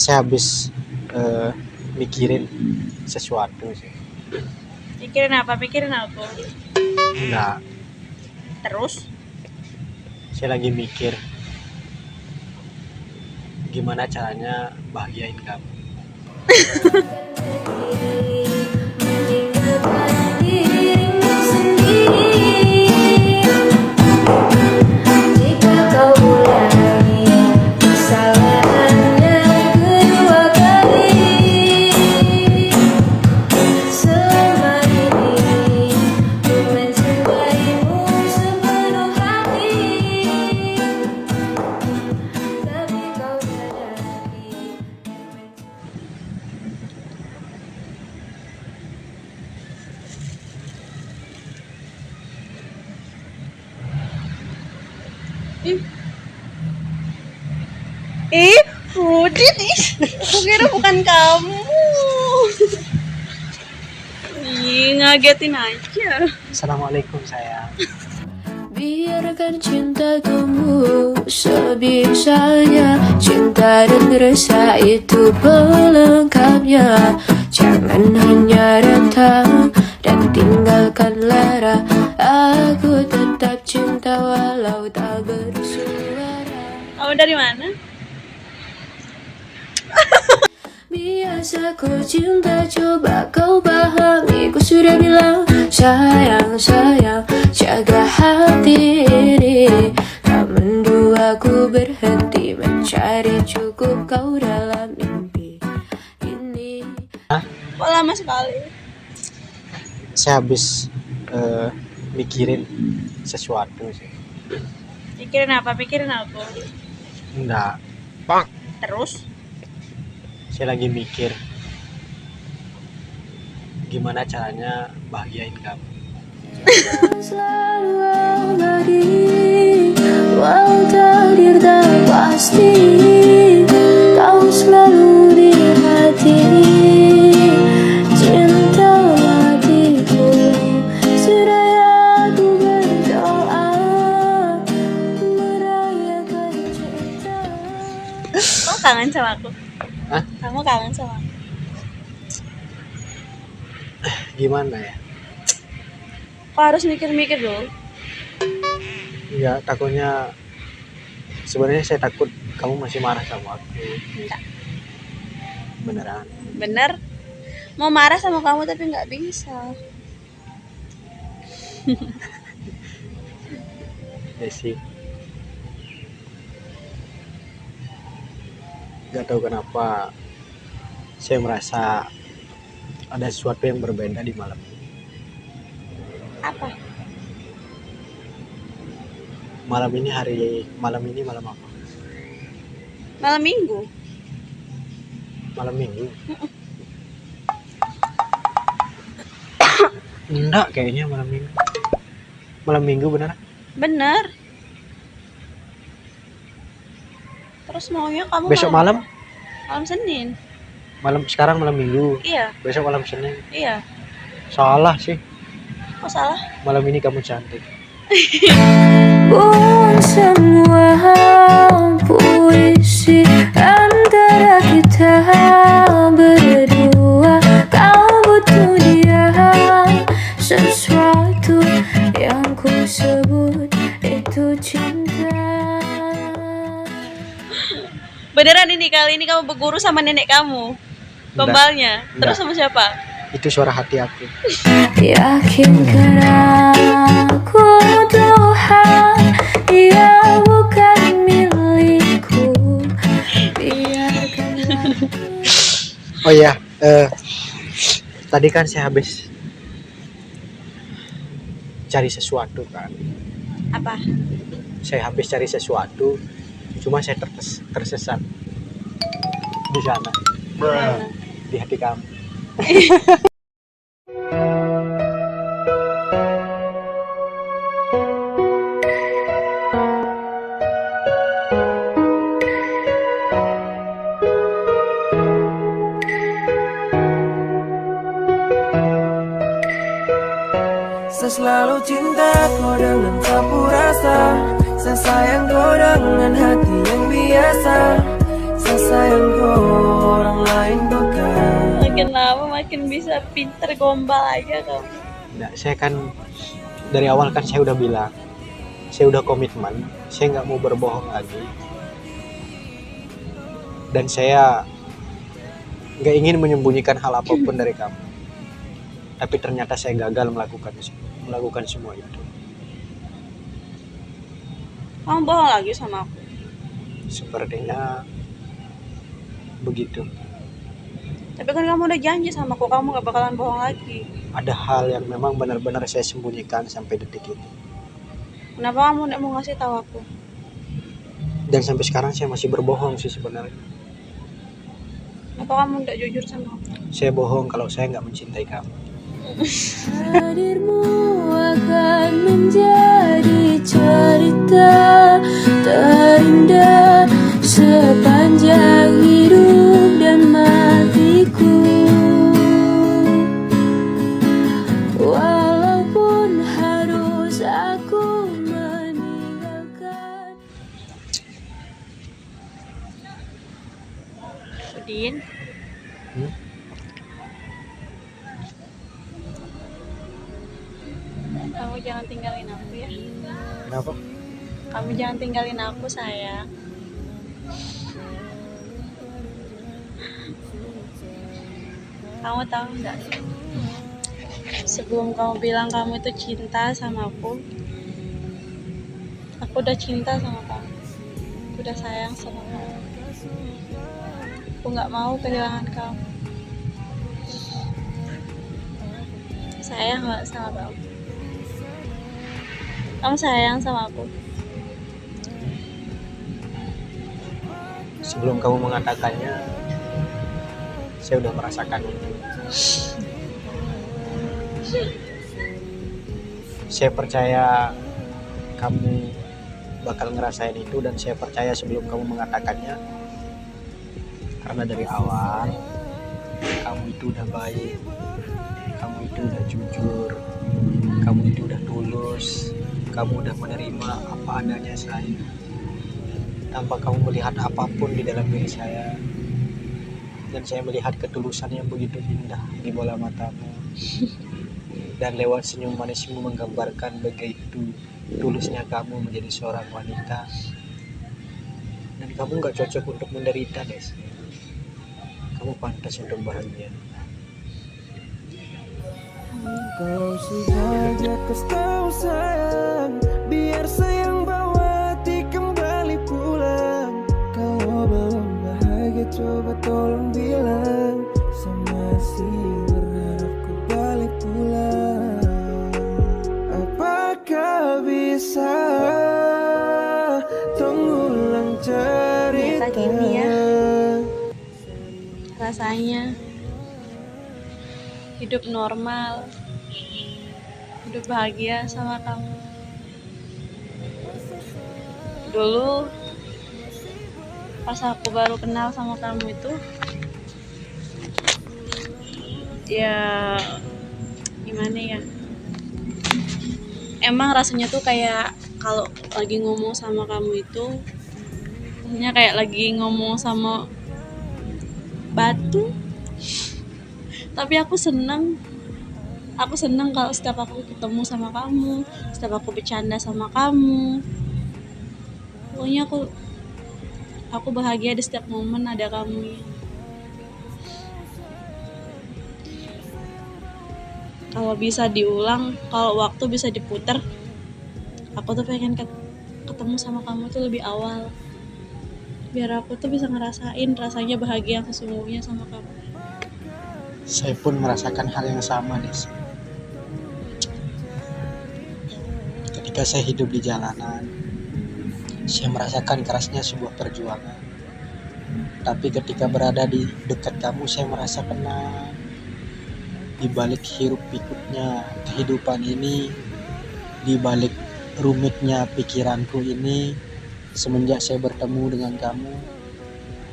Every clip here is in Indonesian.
Saya habis mikirin sesuatu sih. Mikirin apa? Mikirin aku. Enggak, Terus? saya lagi mikir gimana caranya bahagiain kamu. Jika kau ulangi kesalahan yang kedua kali, selama ini ku mencintaimu sepenuh hati, tapi kau sadari. Rudin ih. Aku kira bukan kamu. Ih, ngagetin aja. Assalamualaikum sayang. Biarkan cinta tumbuh sebisanya, cinta dan rasa itu pelengkapnya. Jangan hanya datang dan tinggalkan lara. Aku tetap cinta walau tak bersuara. Kamu dari mana? Biasa ku cinta, coba kau pahami. Ku sudah bilang sayang, sayang, jaga hati ini. Tak mendua ku berhenti mencari, cukup kau dalam mimpi ini. Kok lama sekali? Saya habis mikirin sesuatu sih. Mikirin apa? Mikirin aku. Enggak, Terus? saya lagi mikir gimana caranya bahagiain kamu. Selalu abadi, walau takdir tak pasti, kau selalu di hati. Cinta matiku, sudah aku berdoa merayakan cinta. Kamu kangen sama aku? Hah? Kamu kangen sama aku? Gimana ya? Kok harus mikir-mikir dulu? Ya takutnya, sebenarnya saya takut kamu masih marah sama aku. Enggak. Beneran. Bener? Mau marah sama kamu tapi nggak bisa. Ya sih. Gak tahu kenapa saya merasa ada sesuatu yang berbeda di malam ini. Apa? Malam ini malam apa? Malam minggu. Malam minggu. Enggak, kayaknya malam minggu. Malam minggu beneran? Bener. Terus maunya kamu Besok malam? Malam Senin. Sekarang malam minggu. Iya, Besok malam Senin. iya. Salah sih. Kok salah? Malam ini kamu cantik. Buang semua puisi antara kita berdua. Kau butuh dia, sesuatu yang ku sebut itu cinta. Beneran ini kali ini kamu berguru sama nenek kamu. Gombalnya. Terus sama siapa? Itu suara hati aku. Yakinkan aku Tuhan, ia bukan milikku. Biarkanlah. Oh iya, tadi kan saya habis cari sesuatu kan. Apa? Saya habis cari sesuatu, cuma saya tersesat di sana, di hati kamu. Saya selalu cinta kau dengan sapu rasa, saya sayang kau dengan hati yang biasa, saya sayang kau. makin bisa pinter gombal aja kamu. Nggak, saya kan dari awal kan saya udah bilang, saya udah komitmen, saya nggak mau berbohong lagi. Dan saya nggak ingin menyembunyikan hal apapun dari kamu. Tapi ternyata saya gagal melakukan semua itu. Kamu bohong lagi sama aku. Sepertinya begitu. Tapi kan kamu udah janji sama aku, kamu gak bakalan bohong lagi. Ada hal yang memang benar-benar saya sembunyikan sampai detik ini. Kenapa kamu gak mau ngasih tahu aku? Dan sampai sekarang saya masih berbohong sih sebenarnya. Kenapa kamu gak jujur sama aku? Saya bohong kalau saya nggak mencintai kamu. Hadirmu akan menjadi cerita terindah sepanjang hidup dan matiku. Walaupun harus aku meninggalkan. Udin, kamu jangan tinggalin aku ya. Kenapa? Kamu jangan tinggalin aku, sayang. Kamu tahu nggak? Sebelum kamu bilang kamu itu cinta sama aku udah cinta sama kamu. Aku udah sayang sama kamu. Aku nggak mau kehilangan kamu. Sayang nggak sama kamu? Kamu sayang sama aku? Sebelum kamu mengatakannya, saya udah merasakan itu. Saya percaya kamu bakal ngerasain itu, dan saya percaya sebelum kamu mengatakannya, karena dari awal kamu itu udah baik, kamu itu udah jujur, kamu itu udah tulus, kamu udah menerima apa adanya saya, tanpa kamu melihat apapun di dalam diri saya. Dan saya melihat ketulusan yang begitu indah di bola matamu. Dan lewat senyum manismu menggambarkan begitu tulusnya kamu menjadi seorang wanita. Dan kamu gak cocok untuk menderita, Des. Kamu pantas untuk bahagia. Kau sengaja kau sayang, biar sayang bawa hati kembali pulang. Kalau belum bahagia coba tolong bilang, saya masih berharap kau balik pulang. Apakah bisa tunggu ulang cerita? Ternyata gini ya rasanya hidup normal, hidup bahagia sama kamu. Dulu pas aku baru kenal sama kamu itu, ya gimana ya, emang rasanya tuh kayak kalau lagi ngomong sama kamu itu rasanya kayak lagi ngomong sama batu. Tapi aku seneng kalau setiap aku ketemu sama kamu, setiap aku bercanda sama kamu. Pokoknya aku bahagia di setiap momen ada kamu. Kalau bisa diulang, kalau waktu bisa diputar, aku tuh pengen ketemu sama kamu tuh lebih awal, biar aku tuh bisa ngerasain rasanya bahagia yang sesungguhnya sama kamu. Saya pun merasakan hal yang sama, Des. Ketika saya hidup di jalanan, saya merasakan kerasnya sebuah perjuangan. Tapi ketika berada di dekat kamu, saya merasa tenang. Di balik hiruk pikuknya kehidupan ini, di balik rumitnya pikiranku ini, semenjak saya bertemu dengan kamu,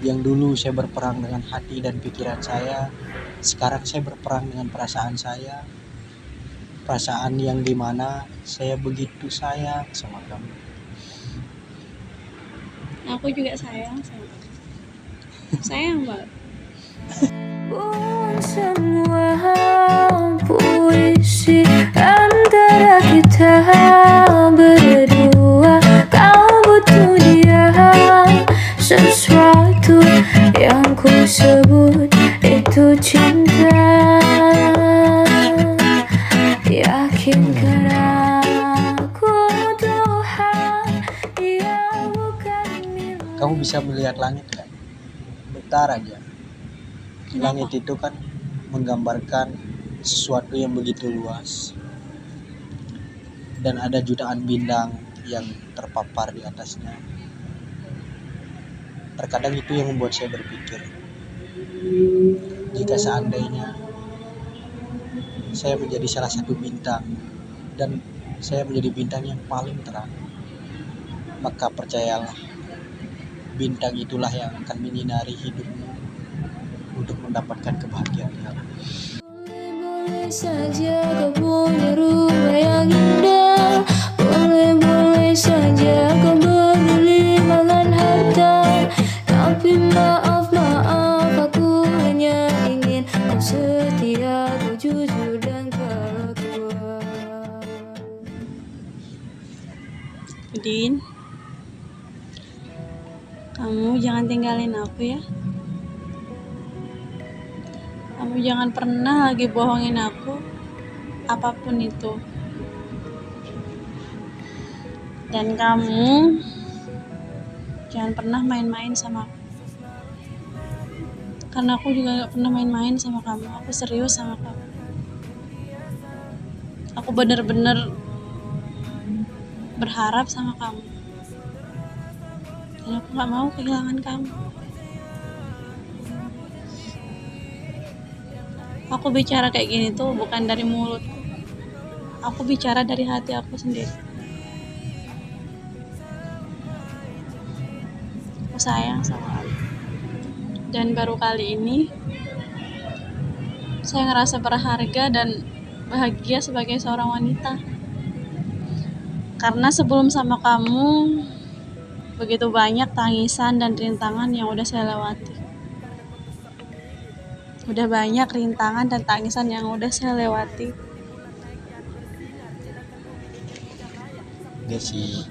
yang dulu saya berperang dengan hati dan pikiran saya, sekarang saya berperang dengan perasaan saya. Perasaan yang dimana saya begitu sayang sama kamu. Aku juga sayang sama kamu. Sayang banget. Buang semua diskusi antara kita berdua. Kau butuh dia, sesuatu yang ku sebut itu cinta. Yakinkan aku Tuhan, dia bukan milik. Kamu bisa melihat langit kan? Bentar aja. Langit itu kan menggambarkan sesuatu yang begitu luas. Dan ada jutaan bintang yang terpapar di atasnya. Terkadang itu yang membuat saya berpikir, jika seandainya saya menjadi salah satu bintang dan saya menjadi bintang yang paling terang, maka percayalah, bintang itulah yang akan menyinari hidupmu untuk mendapatkan kebahagiaan. Boleh saja kau punya rumah yang indah, boleh saja kau bergelimangan harta, tapi maaf aku hanya ingin kau setia, kau jujur dan kau kuat. Udin, kamu jangan tinggalin aku ya. Kamu jangan pernah lagi bohongin aku, apapun itu. Dan kamu jangan pernah main-main sama aku. Karena aku juga gak pernah main-main sama kamu. Aku serius sama kamu. Aku bener-bener berharap sama kamu. Dan aku gak mau kehilangan kamu. Aku bicara kayak gini tuh bukan dari mulut. Aku bicara dari hati aku sendiri. Aku sayang sama kamu. Dan baru kali ini saya ngerasa berharga dan bahagia sebagai seorang wanita. Karena sebelum sama kamu, begitu banyak tangisan dan rintangan yang udah saya lewati. Udah banyak rintangan dan tangisan yang udah saya lewati. Desi,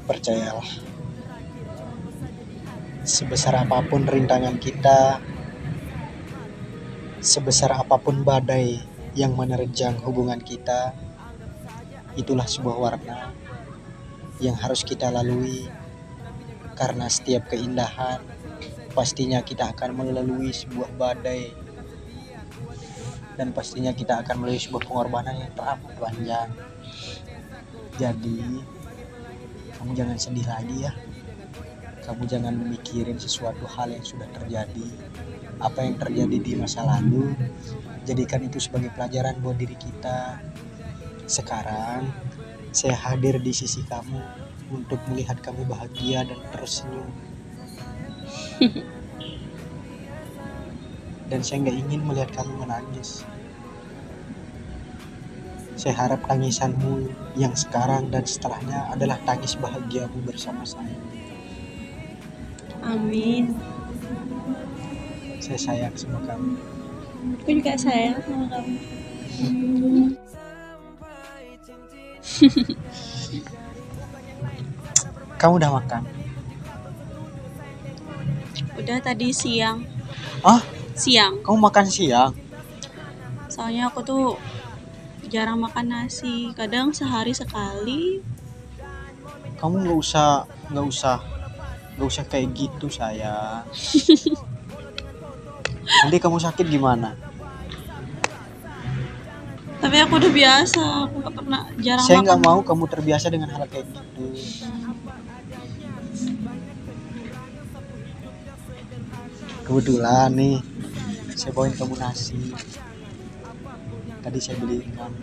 percayalah, sebesar apapun rintangan kita, sebesar apapun badai yang menerjang hubungan kita, itulah sebuah warna yang harus kita lalui. Karena setiap keindahan pastinya kita akan melalui sebuah badai, dan pastinya kita akan melalui sebuah pengorbanan yang teramat panjang. Jadi kamu jangan sedih lagi ya. Kamu jangan mikirin sesuatu hal yang sudah terjadi. Apa yang terjadi di masa lalu, jadikan itu sebagai pelajaran buat diri kita. Sekarang saya hadir di sisi kamu untuk melihat kamu bahagia dan terus senyum. Dan saya nggak ingin melihat kamu menangis. Saya harap tangisanmu yang sekarang dan setelahnya adalah tangis bahagiamu bersama saya. Amin. Saya sayang sama kamu. Aku juga sayang sama kamu. Kamu udah makan? Udah tadi siang. Ah, Siang. kamu makan siang? Soalnya aku tuh jarang makan nasi. Kadang sehari sekali. Kamu nggak usah kayak gitu sayang. Nanti kamu sakit gimana? Tapi aku udah biasa. Aku gak pernah jarang Saya makan. nggak mau kamu terbiasa dengan hal kayak gitu. Kebetulan nih, saya bawain kamu nasi. Tadi saya beliin kamu.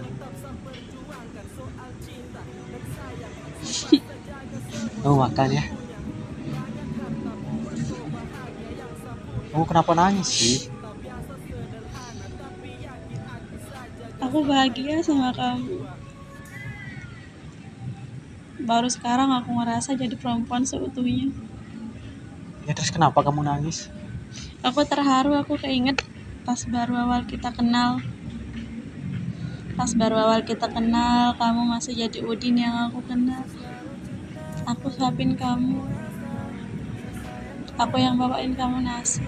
Kamu makan ya. Kamu kenapa nangis sih? Aku bahagia sama kamu. Baru sekarang aku ngerasa jadi perempuan seutuhnya. Ya terus kenapa kamu nangis? Aku terharu, aku keinget Pas baru awal kita kenal, kamu masih jadi Udin yang aku kenal. Aku suapin kamu, aku yang bawain kamu nasi,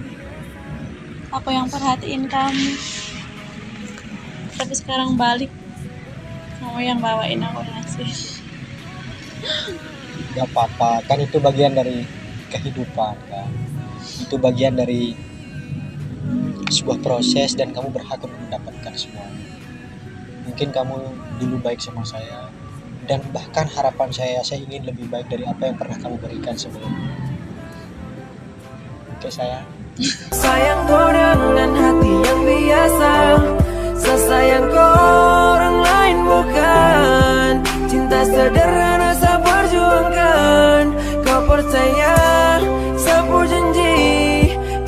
aku yang perhatiin kamu. Tapi sekarang balik, kamu yang bawain aku nasi. Gak apa-apa, kan itu bagian dari kehidupan kan. Itu bagian dari sebuah proses dan kamu berhak untuk mendapatkan semuanya. Mungkin kamu dulu baik sama saya, dan bahkan harapan saya ingin lebih baik dari apa yang pernah kamu berikan sebelumnya. Oke sayang. Sayang kau dengan hati yang biasa, sesayang kau orang lain bukan. Cinta sederhana saya perjuangkan, kau percaya sapu janji,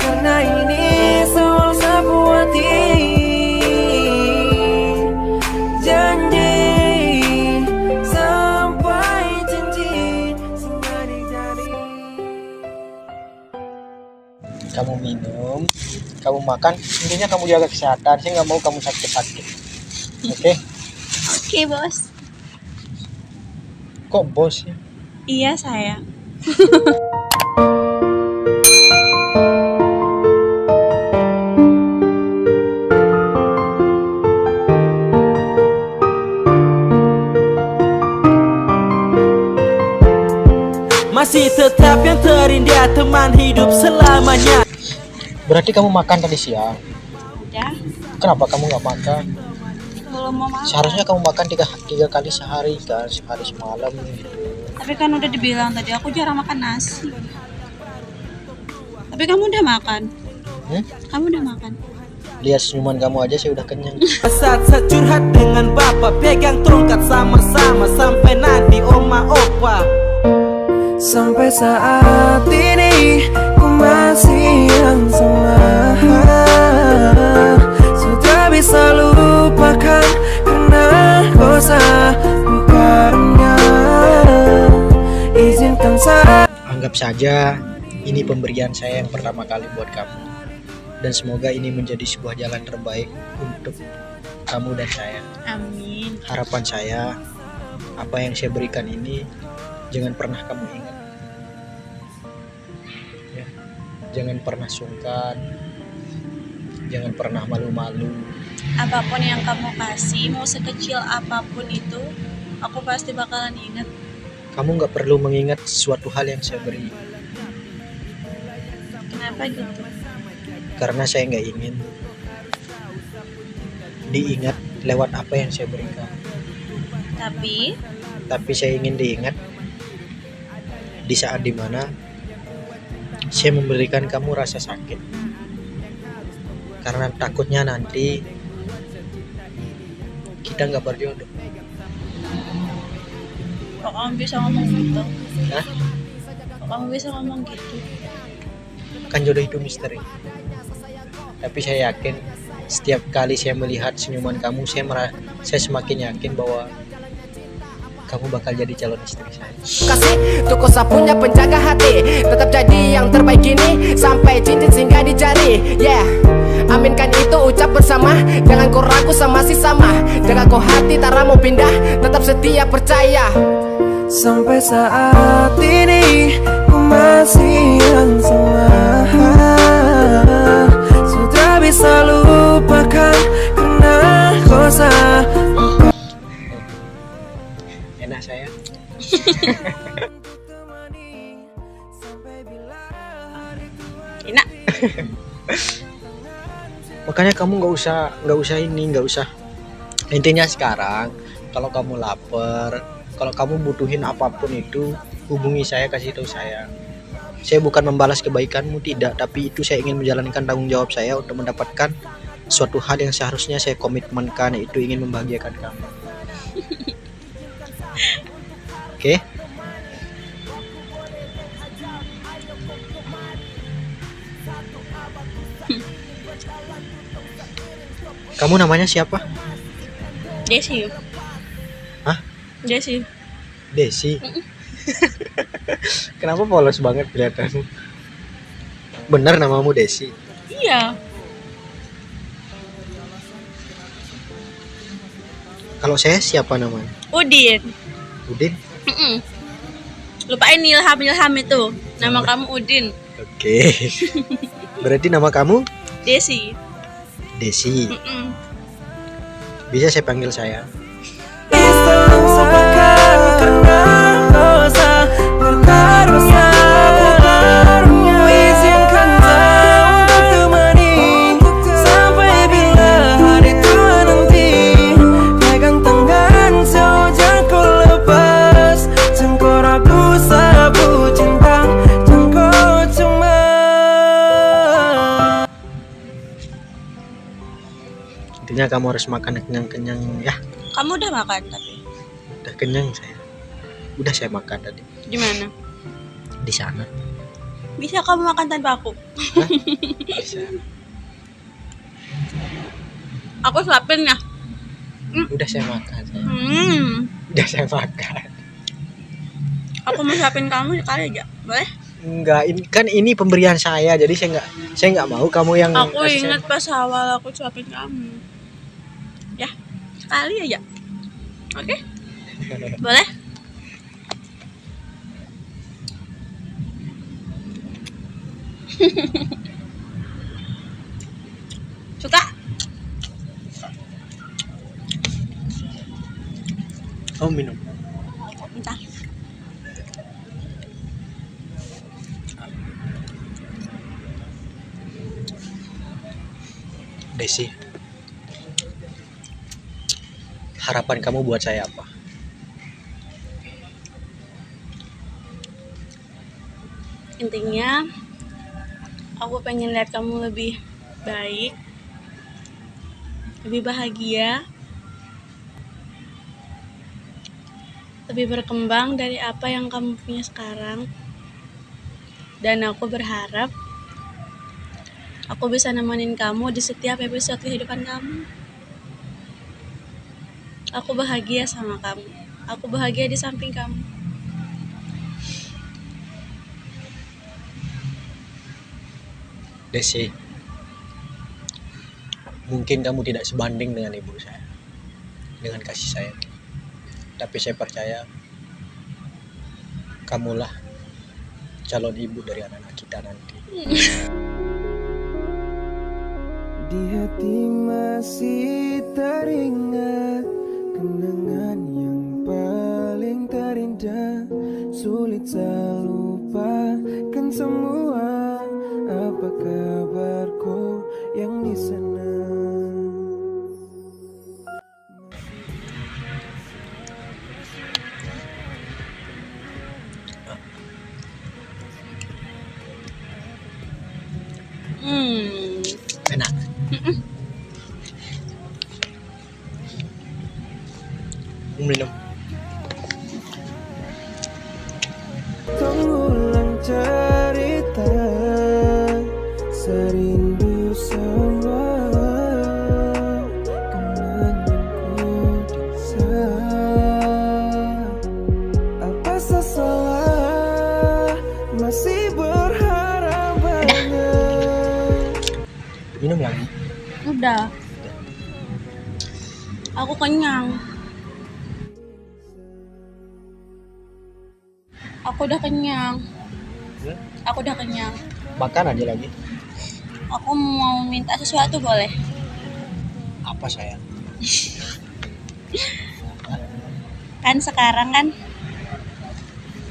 karena ini soal sapu hati. Janji sampai cincin singgah di jari. Kamu minum, kamu makan, intinya kamu jaga kesehatan. Saya nggak mau kamu sakit-sakit. Oke? Oke, bos. Kok bos ya? Iya, sayang. Masih tetap yang terindah, teman hidup selamanya. Berarti kamu makan tadi siang. Udah, Kenapa kamu nggak makan? belum mau makan. Seharusnya kamu makan tiga kali sehari kan, sehari semalam gitu. Tapi kan udah dibilang tadi aku jarang makan nasi. Tapi kamu udah makan. Kamu udah makan. Lihat senyuman kamu aja saya udah kenyang. Saat saya curhat dengan bapak, pegang tongkat sama-sama sampai nanti oma opa. Sampai saat ini ku masih yang sama, sudah bisa lupakan karena dosa, bukannya izinkan saya. Anggap saja ini pemberian saya yang pertama kali buat kamu. Dan semoga ini menjadi sebuah jalan terbaik untuk kamu dan saya. Amin. Harapan saya, apa yang saya berikan ini jangan pernah kamu ingat. Ya, jangan pernah sungkan, jangan pernah malu-malu. Apapun yang kamu kasih, mau sekecil apapun itu, aku pasti bakalan ingat. Kamu nggak perlu mengingat sesuatu hal yang saya beri, Kenapa gitu? karena saya nggak ingin diingat lewat apa yang saya berikan. Tapi saya ingin diingat di saat dimana saya memberikan kamu rasa sakit, karena takutnya nanti kita nggak berjodoh. Kok kamu bisa ngomong gitu? Hah? Kok kamu bisa ngomong gitu? Kan jodoh itu misteri. Tapi saya yakin setiap kali saya melihat senyuman kamu, saya semakin yakin bahwa kamu bakal jadi calon istri saya. Kasih toko sapunya penjaga hati, tetap jadi yang terbaik ini sampai cincin singgah di jari. Yeah, aminkan itu ucap bersama, jangan kau ragu sama si sama. Jaga kau hati, tak mau pindah, tetap setia percaya. Sampai saat ini ku masih yang sama, sudah bisa lupakan karena dosa. Enak saya. Enak. Makanya kamu nggak usah. Intinya sekarang, kalau kamu lapar, kalau kamu butuhin apapun itu, hubungi saya, kasih tahu saya. Saya bukan membalas kebaikanmu, tidak, tapi itu saya ingin menjalankan tanggung jawab saya untuk mendapatkan suatu hal yang seharusnya saya komitmenkan, yaitu ingin membahagiakan kamu. Oke? Kamu namanya siapa? Desi. Hah? Desi. Desi. Kenapa polos banget kelihatanmu? Benar namamu Desi? Iya. Kalau saya siapa namanya? Udin. Udin. Mm-mm. Lupain Ilham itu. Nama kamu Udin. Oke. Berarti nama kamu Desi. Desi. Mm-mm. Bisa saya panggil saya? Intinya kamu harus makan kenyang-kenyang ya. Kamu udah makan tapi Udah kenyang saya. Udah saya makan tadi di mana? di sana. Bisa kamu makan tanpa aku? Hah? Bisa. Aku suapin ya. Udah saya makan. Saya. Udah saya makan. Aku mau suapin kamu sekali aja. Boleh? Enggak, ini pemberian saya, jadi saya nggak mau kamu yang Aku kasih ingat pas awal aku suapin kamu. Ya, sekali aja. Oke? Boleh? Suka? Oh, minum. Entah. Desi, harapan kamu buat saya apa? Intinya, aku pengen lihat kamu lebih baik, lebih bahagia, lebih berkembang dari apa yang kamu punya sekarang. Dan aku berharap aku bisa nemenin kamu di setiap episode kehidupan kamu. Aku bahagia sama kamu. Aku bahagia di samping kamu. Desi, mungkin kamu tidak sebanding dengan ibu saya, dengan kasih sayang. Tapi saya percaya kamulah calon ibu dari anak-anak kita nanti. Di hati masih teringat kenangan yang paling terindah. Sulit saya lupakan semua. Apa kabarku yang di sana? Enak. Minum. Mengulang cerita serindu sama kenanganku di sana. Apa salah masih berharap banyak. Minum lagi. Udah. Aku kenyang. Aku udah kenyang. Aku udah kenyang. Makan aja lagi. Aku mau minta sesuatu boleh? Apa sayang? Kan sekarang kan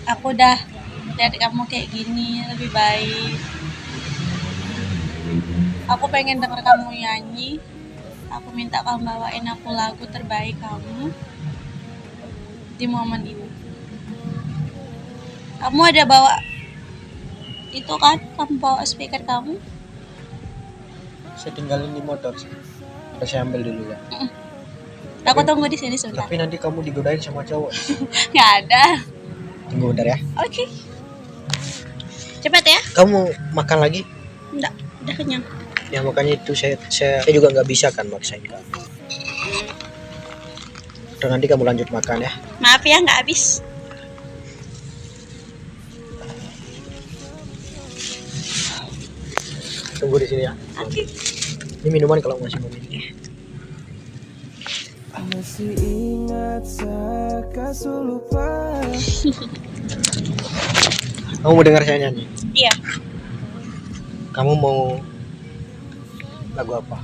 aku udah lihat kamu kayak gini lebih baik. Aku pengen denger kamu nyanyi. Aku minta kamu bawain aku lagu terbaik kamu di momen ini. Kamu ada bawa itu kan? Kamu bawa speaker kamu? Saya tinggalin di motor sih. Udah saya ambil dulu ya. Aku tunggu di sini sebentar. Tapi nanti kamu digodain sama cowok. Nggak ada. Tunggu bentar ya. Oke. Cepat ya. Kamu makan lagi? Enggak, udah kenyang. Ya makanya itu saya juga nggak bisa kan maksain kamu. Udah nanti kamu lanjut makan ya. Maaf ya nggak habis. Tunggu di sini ya. Oke. Ini minuman kalau masih mau minum. Masih ingat saya lupa. Kamu mau dengar saya nyanyi? Iya. Kamu mau lagu apa?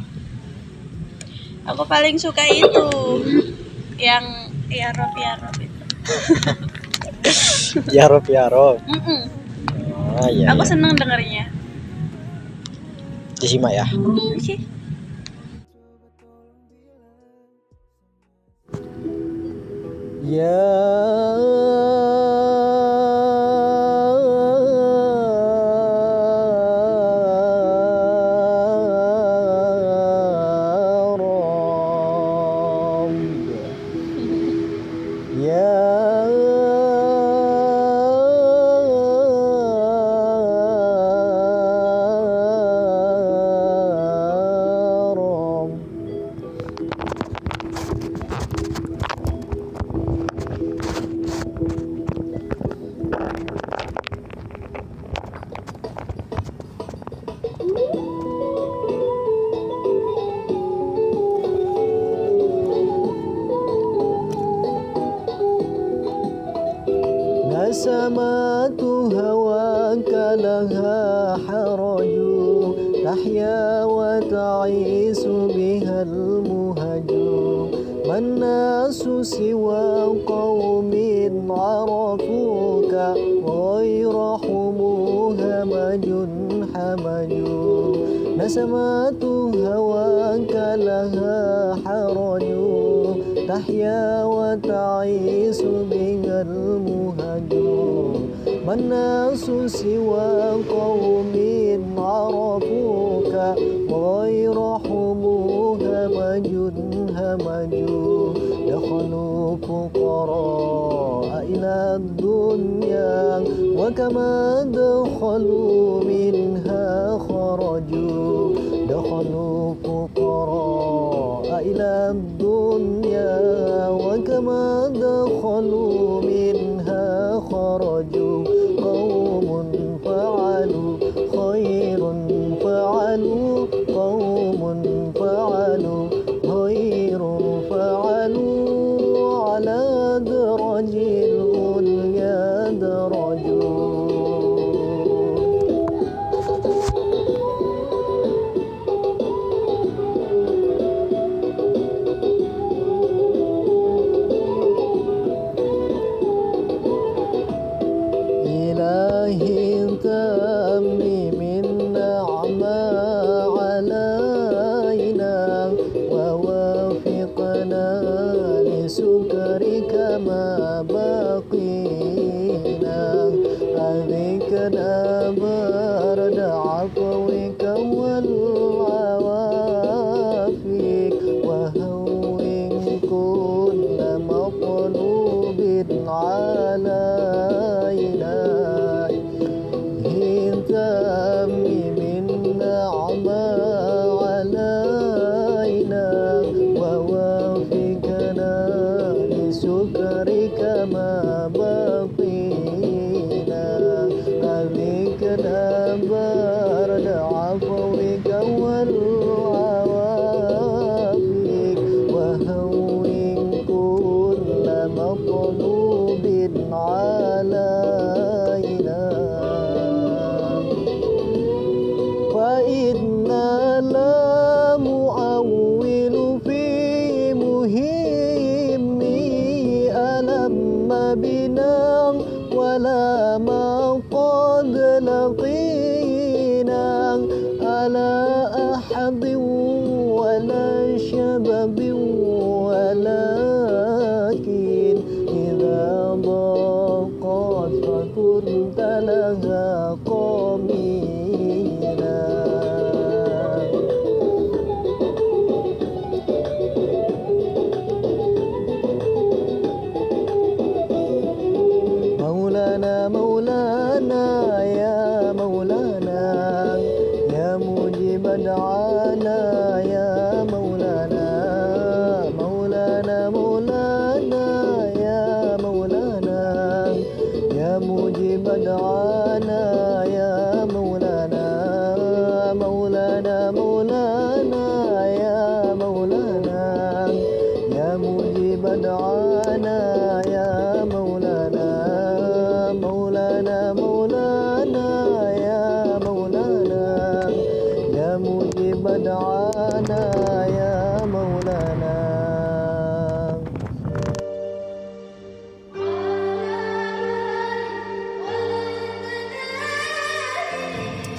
Aku paling suka itu yang ya Rob itu. Yaro Piaro. Oh iya. Aku Iya. seneng dengernya. Disimak ya. Oke. Ya Rabb, ya Rabb. نسمات هواك لها حرج تحيا وتعيس بها المهج ما الناس سوى قوم عرفوك غير حموها همج نسمات هواك لها حرج تحيا وتعيس بها المهج ما الناس سوى قوم عرفوك وغير حموها همج دخلوا فقراء إلى الدنيا وكما دخلوا منها خرجوا دخلوا فقراء إلى الدنيا وكما دخلوا منها خرجوا قوم فعلوا خير فعلوا قوم فعلوا خير فعلوا على درج العليا درجوا إلهي تأمي من نعمة علينا ووافقنا لسكرك ما بقينا أذكنا برد عفوك والعوافيك وهون كل مطلوب علينا هتامي من نعمة علينا ووافقنا لسكرك ما بقينا أذكنا برد عفوك والعوافيك وهون كل مطلوب علينا فإنا لا معول في مهم ألم بنا ولا ما قد لقينا على أحد ولا شباب ولكن إذا ضاقت فكنت لها قمينا مولانا مولانا يا مولانا دعانا يا مولانا.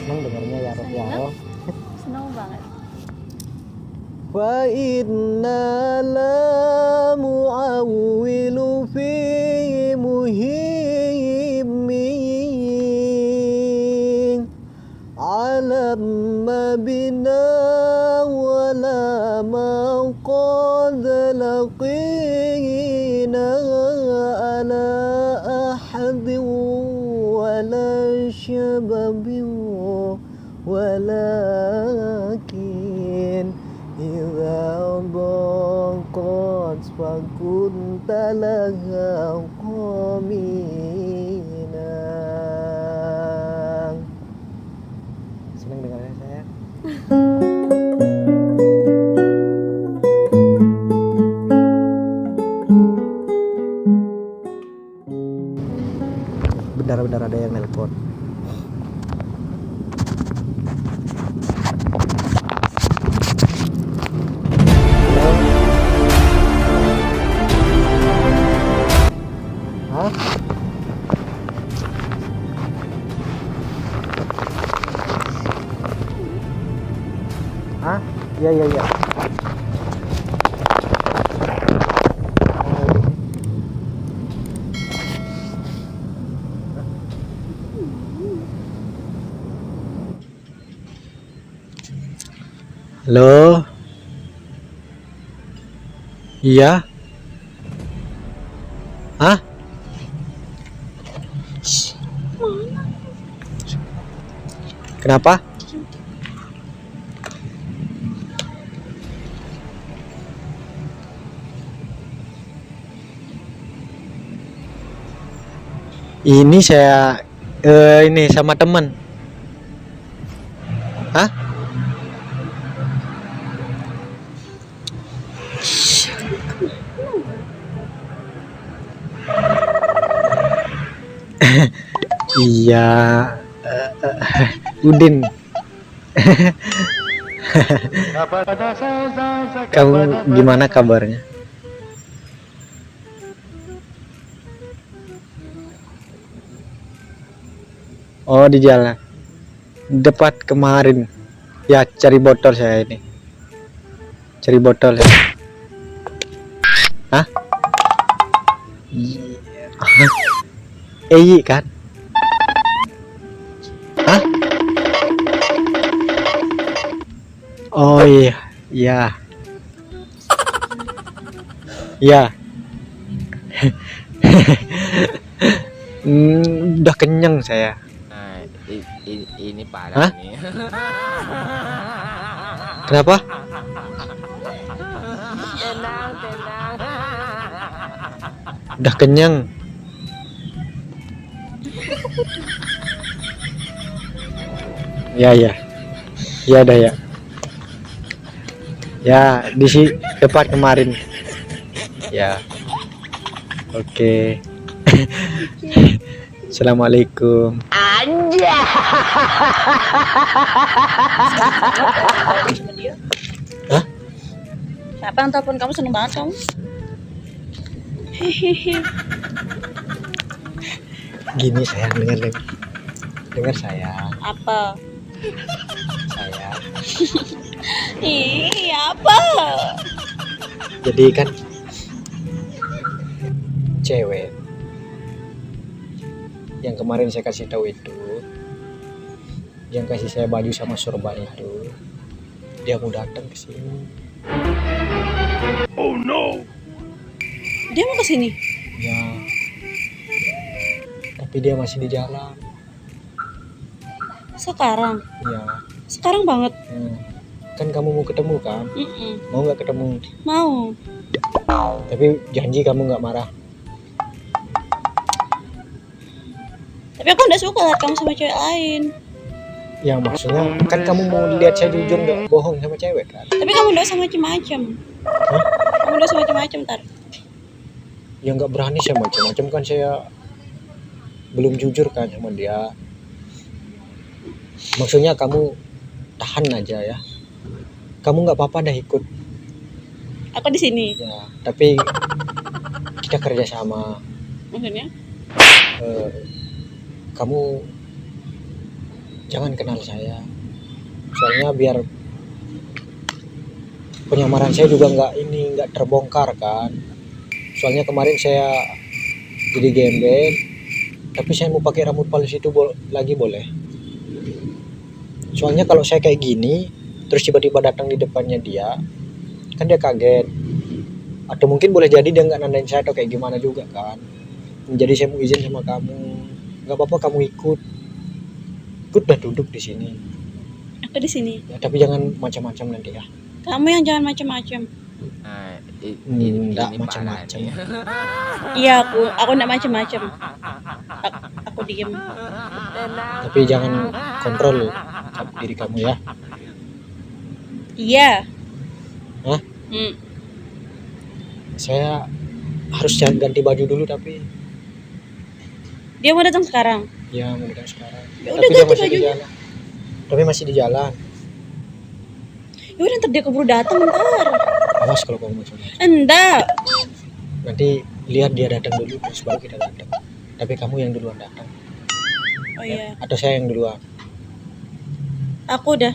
Senang dengarnya ya Rob ya. Senang banget. Wa inna la mu'awwilu fi muhimmin alam bina wala ma qad laqina ala ahadin wala shababin walakin idza daqat fakunta laha qamina. Senang dengarnya saya. Benar-benar ada yang nelpon. Hah? Hah? Iya. Halo? Iya? Hah? Kenapa? Ini saya ini sama teman. Hah? Iya, Udin. Kamu gimana kabarnya? Oh, di jalan. Depat kemarin. Ya, cari botol saya ini. Cari botol ya. Hah? Iya kan? Hah? Oh iya, iya. Ya. Udah kenyang saya. Nah, ini parah. Hah? Nih. Kenapa? Tenang. Udah kenyang. Ya. Ya dah ya. Ya, di depan kemarin. Ya. Oke. Assalamualaikum. Hah? Siapa yang telepon kamu? Seneng banget kamu. Gini sayang, dengar sayang. Apa? Sayang. Ih, apa? Jadi kan cewek yang kemarin saya kasih tahu itu, yang kasih saya baju sama sorban itu, dia mau datang ke sini. Oh no. Dia mau ke sini? Ya. Tapi dia masih di jalan. Sekarang? Ya. Sekarang banget? Kan kamu mau ketemu kan? Mau nggak ketemu? Mau. Tapi janji kamu nggak marah. Tapi aku udah suka lihat kamu sama cewek lain. Ya maksudnya kan kamu mau lihat saya jujur nggak bohong sama cewek kan? Tapi kamu udah sama macam-macam. Hah? Kamu udah sama macam-macam tar. Ya nggak berani saya macam-macam kan, saya belum jujur kan sama dia. Maksudnya kamu tahan aja ya. kamu nggak apa-apa dah ikut Aku di sini. ya, tapi kita kerja sama. Maksudnya? Eh, kamu jangan kenal saya, soalnya biar penyamaran saya juga nggak terbongkar kan. Soalnya kemarin saya jadi gembel, tapi saya mau pakai rambut palsu itu lagi boleh? Soalnya kalau saya kayak gini terus tiba-tiba datang di depannya dia, kan dia kaget, atau mungkin boleh jadi dia nggak nandain saya atau kayak gimana juga kan. Jadi saya mau izin sama kamu, nggak apa-apa kamu ikut dah, duduk di sini Aku di sini. ya, tapi jangan macam-macam nanti ya. Kamu yang jangan macam-macam. Nggak macam-macam. Iya, aku enggak macam-macam. Aku diem. Tapi jangan kontrol diri kamu ya. Iya. Hah? Hmm. Saya harus ganti baju dulu, tapi Dia mau datang sekarang. ya mau datang sekarang. Ya Tapi udah, dia ganti masih di bajunya. jalan. Tapi masih di jalan. Ya udah, ntar dia keburu datang ntar. Awas kalau kamu macam-macam. Enggak. Nanti lihat dia datang dulu terus baru kita datang. Tapi kamu yang duluan datang. Oh iya. Atau saya yang duluan? Aku udah.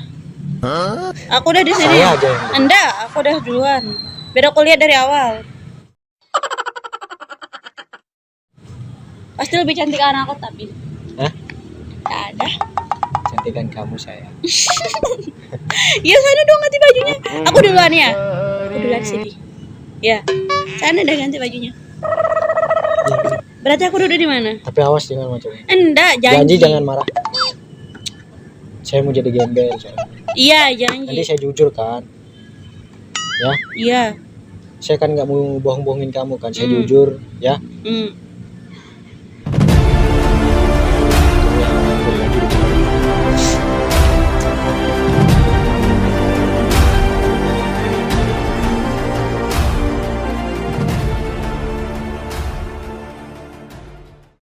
Aku udah di sini. Saya aja yang duluan. Enggak, aku udah duluan. Biar aku lihat dari awal. Pasti lebih cantik anak aku tapi. Hah? Gak ada. Cantikan kamu saya. Ya sana dong ganti bajunya. Aku duluan ya. Aku duluan sini. Ya. Sana udah ganti bajunya. Ya, Berarti aku duduk di mana? tapi awas jangan macam-macam. Enggak, Janji jangan marah. Saya mau jadi gembel soalnya. Iya, Nanti janji. saya jujur kan. Ya, Iya. saya kan nggak mau bohong-bohongin kamu kan. Saya Hmm. jujur ya. Hmm.